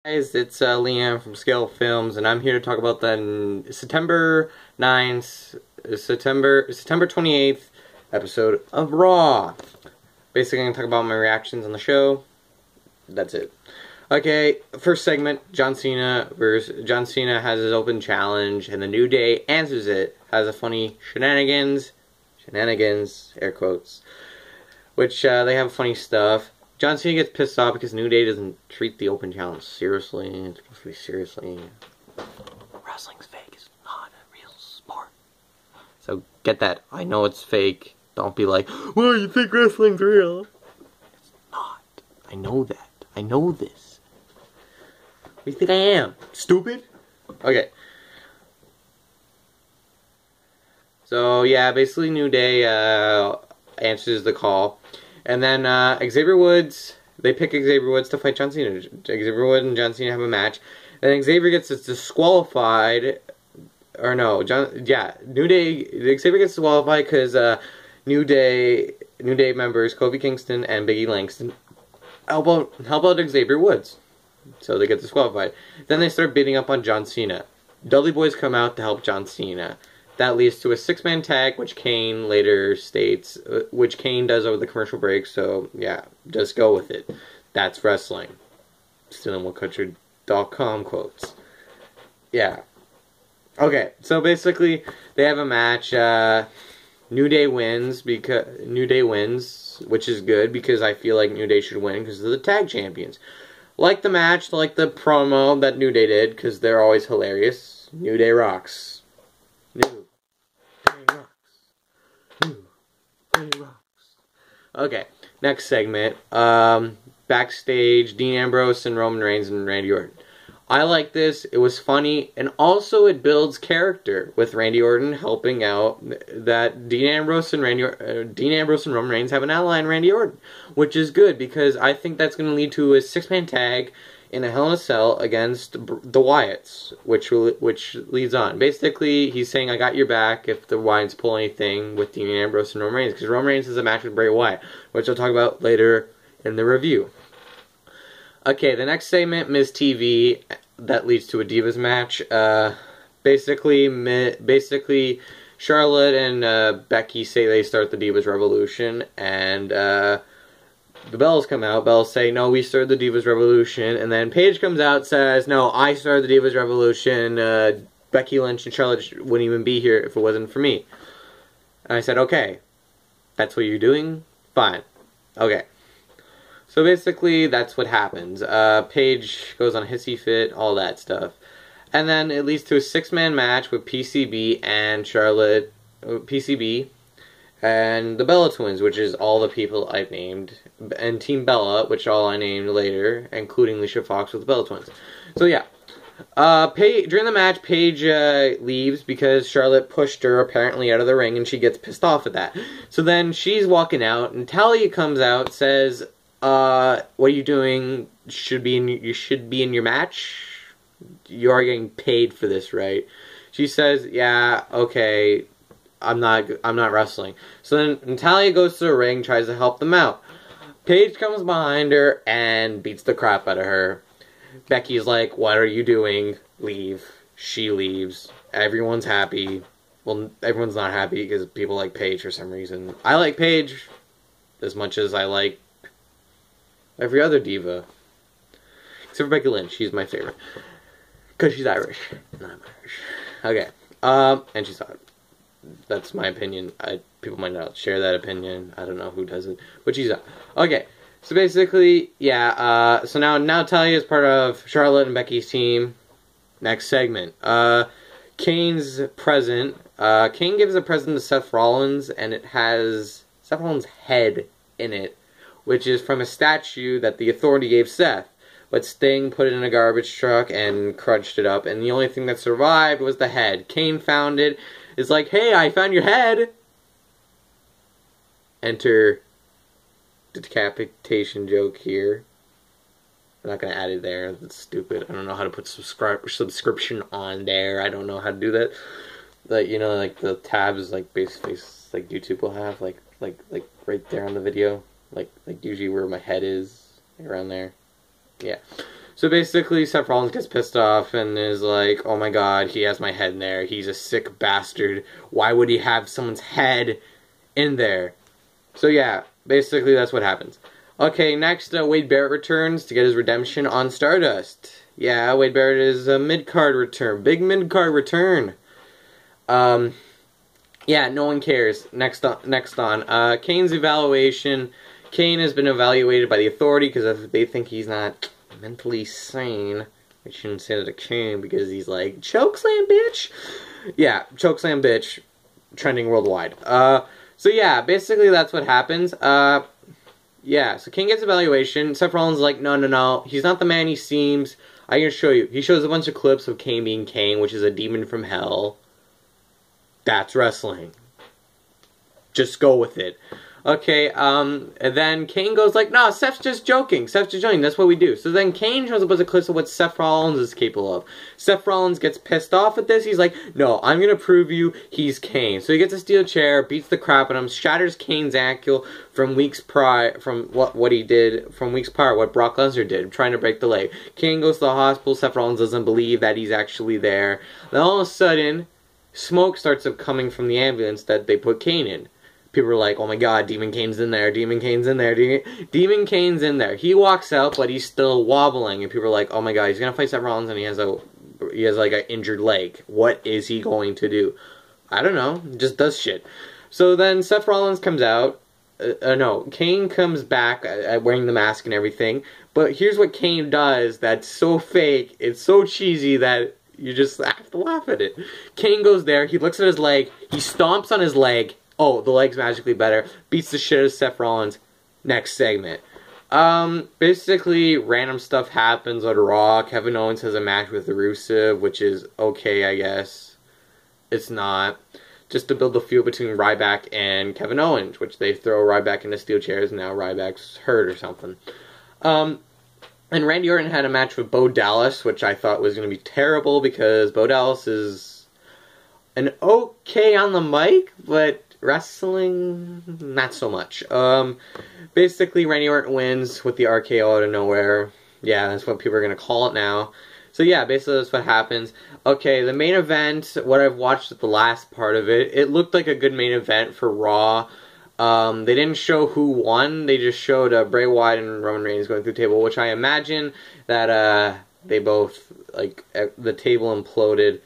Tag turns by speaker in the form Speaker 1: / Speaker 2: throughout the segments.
Speaker 1: Guys, it's Liam from Scale Films, and I'm here to talk about the September 28th episode of Raw. Basically, I'm going to talk about my reactions on the show. That's it. Okay, first segment, John Cena has his open challenge, and the New Day answers it. Has a funny shenanigans, air quotes, which they have funny stuff. John Cena gets pissed off because New Day doesn't treat the open challenge seriously. It's supposed to be seriously. Wrestling's fake. It's not a real sport. So get that. I know it's fake. Don't be like, well, you think wrestling's real? It's not. I know that. I know this. What do you think I am? Stupid? Okay. So yeah, basically New Day answers the call. And then Xavier Woods, they pick Xavier Woods to fight John Cena. Xavier Woods and John Cena have a match. And Xavier gets disqualified. Or no, Xavier gets disqualified because New Day members Kofi Kingston and Biggie Langston help out Xavier Woods. So they get disqualified. Then they start beating up on John Cena. Dudley Boys come out to help John Cena. That leads to a 6-man tag, which Kane later states, which Kane does over the commercial break, so yeah, just go with it. That's wrestling. Stealing WhatCulture.com quotes. Yeah. Okay, so basically, they have a match. New Day wins, which is good, because I feel like New Day should win, because they're the tag champions. Like the match, like the promo that New Day did, because they're always hilarious. New Day rocks. Okay, next segment. Backstage, Dean Ambrose and Roman Reigns and Randy Orton. I like this. It was funny, and also it builds character with Randy Orton helping out. That Dean Ambrose and Roman Reigns have an ally in Randy Orton, which is good because I think that's going to lead to a 6-man tag in a Hell in a Cell against the Wyatts, which leads on. Basically, he's saying, I got your back if the Wyatts pull anything with Dean Ambrose and Roman Reigns, because Roman Reigns has a match with Bray Wyatt, which I'll talk about later in the review. Okay, the next segment, Miz TV, that leads to a Divas match. Basically, Charlotte and Becky say they start the Divas Revolution, and the Bells come out. Bells say, no, we started the Divas Revolution. And then Paige comes out, says, no, I started the Divas Revolution. Becky Lynch and Charlotte wouldn't even be here if it wasn't for me. And I said, okay, that's what you're doing? Fine. Okay. So basically, that's what happens. Paige goes on a hissy fit, all that stuff. And then it leads to a 6-man match with PCB and Charlotte. PCB. And the Bella Twins, which is all the people I've named. And Team Bella, which all I named later, including Alicia Fox with the Bella Twins. So yeah. During the match, Paige leaves because Charlotte pushed her apparently out of the ring, and she gets pissed off at that. So then she's walking out, and Talia comes out, says, what are you doing? You should be in your match? You are getting paid for this, right? She says, yeah, okay, I'm not wrestling. So then Natalia goes to the ring, tries to help them out. Paige comes behind her and beats the crap out of her. Becky's like, what are you doing? Leave. She leaves. Everyone's happy. Well, everyone's not happy because people like Paige for some reason. I like Paige as much as I like every other diva. Except for Becky Lynch. She's my favorite. Because she's Irish. And I'm Irish. Okay. And she's hot. That's my opinion. People might not share that opinion. I don't know who does it. But she's hot. Okay. So basically, yeah. So now Talia is part of Charlotte and Becky's team. Next segment. Kane's present. Kane gives a present to Seth Rollins, and it has Seth Rollins' head in it, which is from a statue that the Authority gave Seth. But Sting put it in a garbage truck and crunched it up, and the only thing that survived was the head. Kane found it. It's like, hey, I found your head! Enter the decapitation joke here. I'm not going to add it there. That's stupid. I don't know how to put subscription on there. I don't know how to do that. Like, you know, like the tabs, like basically like YouTube will have, like right there on the video. Like usually where my head is, around there. Yeah. So basically, Seth Rollins gets pissed off and is like, oh my god, he has my head in there. He's a sick bastard. Why would he have someone's head in there? So yeah, basically that's what happens. Okay, next, Wade Barrett returns to get his redemption on Stardust. Yeah, Wade Barrett is a mid-card return. Big mid-card return. Yeah, no one cares. Next on, Kane's evaluation. Kane has been evaluated by the Authority because they think he's not mentally sane. I shouldn't say that to Kane because he's like, chokeslam bitch! Yeah, chokeslam bitch. Trending worldwide. So yeah, basically that's what happens. Yeah, so Kane gets evaluation. Seth Rollins is like, no, he's not the man he seems. I can show you. He shows a bunch of clips of Kane being Kane, which is a demon from hell. That's wrestling. Just go with it. Okay, and then Kane goes like, no, Seth's just joking. Seth's just joking. That's what we do. So then Kane shows a bunch of clips of what Seth Rollins is capable of. Seth Rollins gets pissed off at this. He's like, no, I'm going to prove you he's Kane. So he gets a steel chair, beats the crap out of him, shatters Kane's ankle from weeks prior, from what he did, from weeks prior, what Brock Lesnar did, trying to break the leg. Kane goes to the hospital. Seth Rollins doesn't believe that he's actually there. Then all of a sudden, smoke starts coming from the ambulance that they put Kane in. People are like, oh my god, Demon Kane's in there, Demon Kane's in there, Demon Kane's in there. He walks out, but he's still wobbling, and people are like, oh my god, he's gonna fight Seth Rollins, and he has like an injured leg. What is he going to do? I don't know, just does shit. So then Seth Rollins comes out, Kane comes back wearing the mask and everything, but here's what Kane does that's so fake, it's so cheesy that you just have to laugh at it. Kane goes there, he looks at his leg, he stomps on his leg. Oh, the leg's magically better. Beats the shit out of Seth Rollins. Next segment. Basically, random stuff happens on Raw. Kevin Owens has a match with Rusev, which is okay, I guess. It's not. Just to build the feud between Ryback and Kevin Owens, which they throw Ryback into steel chairs, and now Ryback's hurt or something. And Randy Orton had a match with Bo Dallas, which I thought was going to be terrible, because Bo Dallas is an okay on the mic, but wrestling, not so much. Basically, Randy Orton wins with the RKO out of nowhere. Yeah, that's what people are going to call it now. So yeah, basically that's what happens. Okay, the main event, what I've watched at the last part of it, it looked like a good main event for Raw. They didn't show who won, they just showed Bray Wyatt and Roman Reigns going through the table, which I imagine that they both, like, the table imploded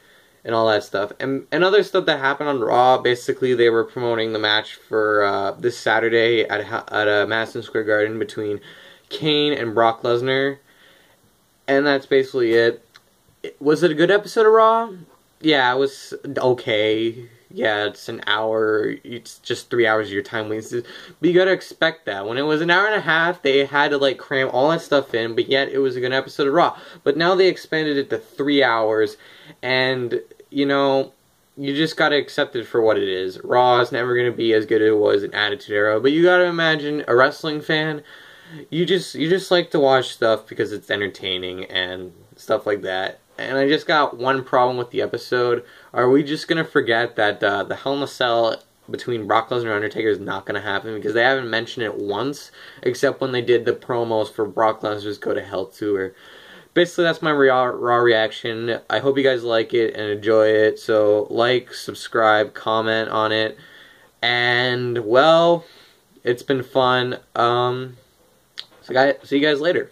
Speaker 1: and all that stuff. And other stuff that happened on Raw, basically they were promoting the match for this Saturday at Madison Square Garden between Kane and Brock Lesnar. And that's basically it. Was it a good episode of Raw? Yeah, it was okay. Yeah, it's an hour, it's just 3 hours of your time wasted. But you gotta expect that. When it was an hour and a half, they had to like cram all that stuff in, but yet it was a good episode of Raw. But now they expanded it to 3 hours, and, you know, you just gotta accept it for what it is. Raw is never gonna be as good as it was in Attitude Era, but you gotta imagine, a wrestling fan, you just like to watch stuff because it's entertaining and stuff like that. And I just got one problem with the episode. Are we just going to forget that the Hell in a Cell between Brock Lesnar and Undertaker is not going to happen? Because they haven't mentioned it once, except when they did the promos for Brock Lesnar's Go to Hell tour. Basically, that's my raw reaction. I hope you guys like it and enjoy it. So, like, subscribe, comment on it. And, well, it's been fun. See you guys later.